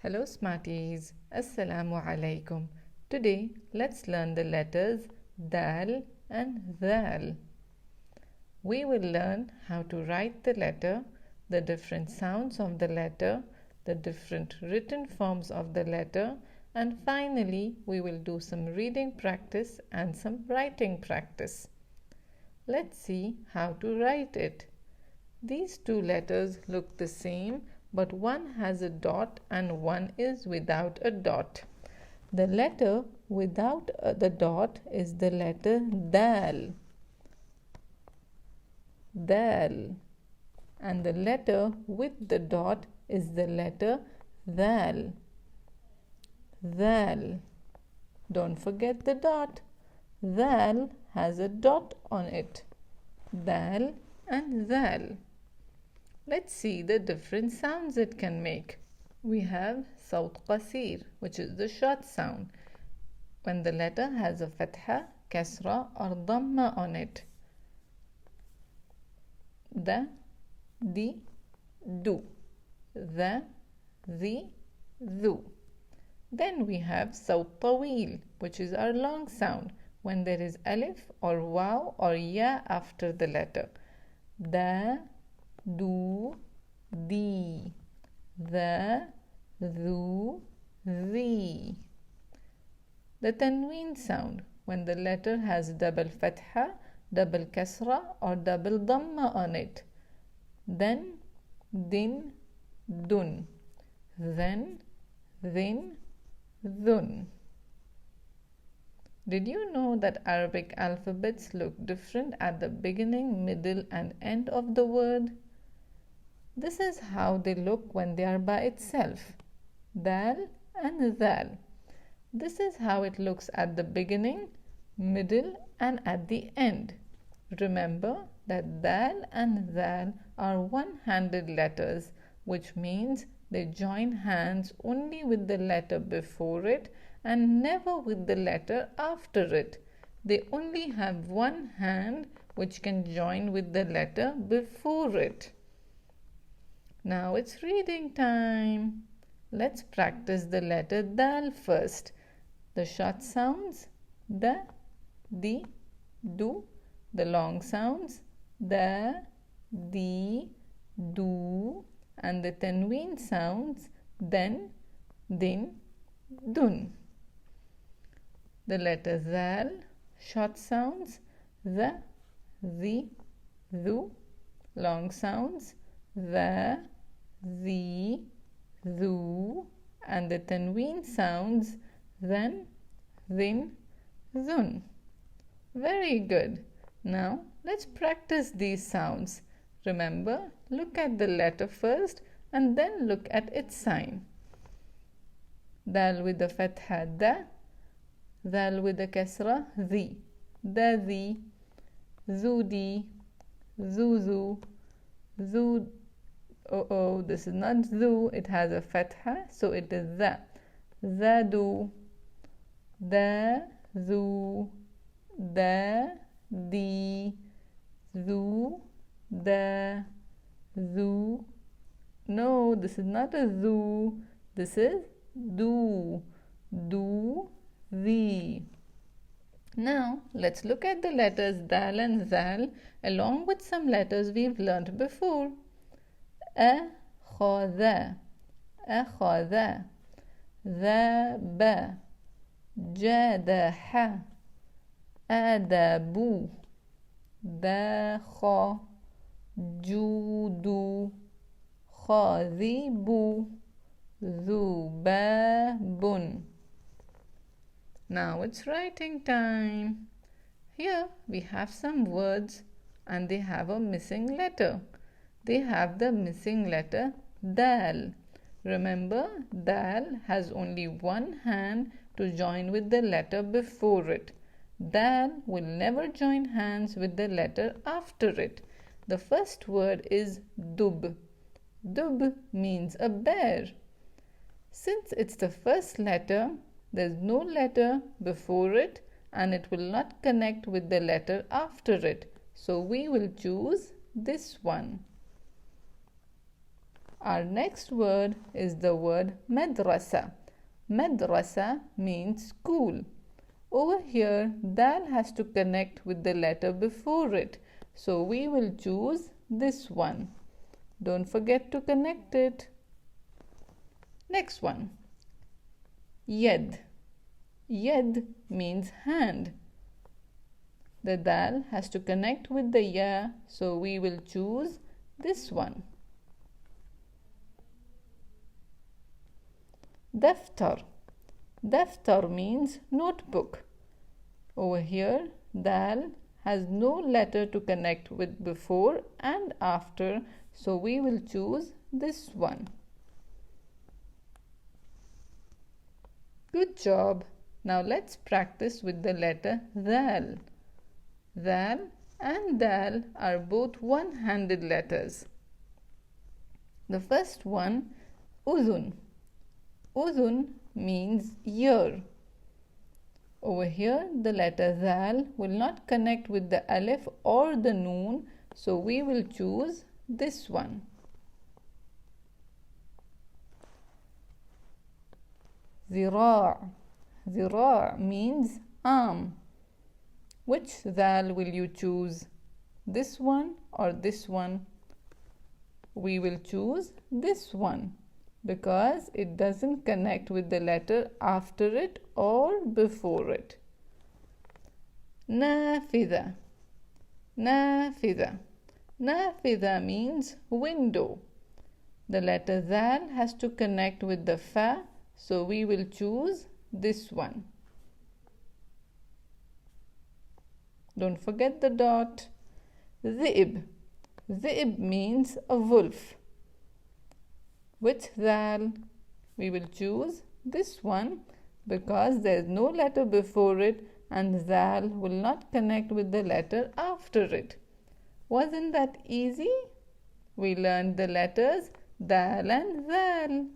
Hello Smarties, Assalamu alaikum. Today let's learn the letters Daal and Zaal. We will learn how to write the letter, the different sounds of the letter, the different written forms of the letter, and finally we will do some reading practice and some writing practice. Let's see how to write it. These two letters look the same, but one has a dot and one is without a dot. The letter without the dot is the letter Daal. Daal. And the letter with the dot is the letter Zaal. Zaal. Don't forget the dot. Zaal has a dot on it. Daal and Zaal. Let's see the different sounds it can make. We have Sawt Qasir, which is the short sound, when the letter has a Fathah, Kasra or Dammah on it. The, di, do. The, the, du. Then we have Sawt Taweel, which is our long sound, when there is Alif or Waaw or Ya after the letter. The, do, di, the, du, the. The Tanween sound, when the letter has double Fathah, double Kasra or double Dammah on it. Then, din, dun. Then, dhin, dhun. Did you know that Arabic alphabets look different at the beginning, middle and end of the word? This is how they look when they are by itself. Daal and Zaal. This is how it looks at the beginning, middle and at the end. Remember that Daal and Zaal are one-handed letters, which means they join hands only with the letter before it and never with the letter after it. They only have one hand which can join with the letter before it. Now it's reading time. Let's practice the letter Daal first. The short sounds, the, di, do. The long sounds, the, di, do. And the Tanween sounds, then, din, dun. The letter Zaal, short sounds, the, du. Long sounds, the, du. And the Tanween sounds, then, din, dun. Very good. Now let's practice these sounds. Remember, look at the letter first and then look at its sign. Daal with the Fathah, da. Zaal with the Kasra, zi. Da, zi. Zu, di. Zu, zu. Zu. Oh, this is not zu. It has a Fathah, so it is za. Zadu. Da, zu. Da, di. Zu. The, zu. No, this is not a zu. This is do. Do, the. Now, let's look at the letters Daal and Zaal along with some letters we've learnt before. Akhadha, akhadha. Dhaba, jadaha. Adabu, dakha. Judu, khadibu, zubabun. Now it's writing time. Here we have some words and they have a missing letter. They have the missing letter Daal. Remember, Daal has only one hand to join with the letter before it. Daal will never join hands with the letter after it. The first word is dub. Dub means a bear. Since it's the first letter, there's no letter before it and it will not connect with the letter after it. So we will choose this one. Our next word is the word madrasa. Madrasa means school. Over here, dal has to connect with the letter before it. So we will choose this one. Don't forget to connect it. Next one. Yad. Yad means hand. The dal has to connect with the ya, so we will choose this one. Daftar. Daftar means notebook. Over here, dal has no letter to connect with before and after, so we will choose this one. Good job. Now let's practice with the letter Zaal. Zaal and Dal are both one-handed letters. The first one, Udhun. Udhun means ear. Over here, the letter Zaal will not connect with the Alif or the Noon, so we will choose this one. Zira'. Zira' means arm. Which Zaal will you choose? This one or this one? We will choose this one because it doesn't connect with the letter after it or before it. Nafida. Nafida. Nafida means window. The letter Zaal has to connect with the fa, so we will choose this one. Don't forget the dot. Zi'ib. Zi'ib means a wolf. Which Zaal? We will choose this one because there is no letter before it and Zaal will not connect with the letter after it. Wasn't that easy? We learned the letters Daal and Zaal.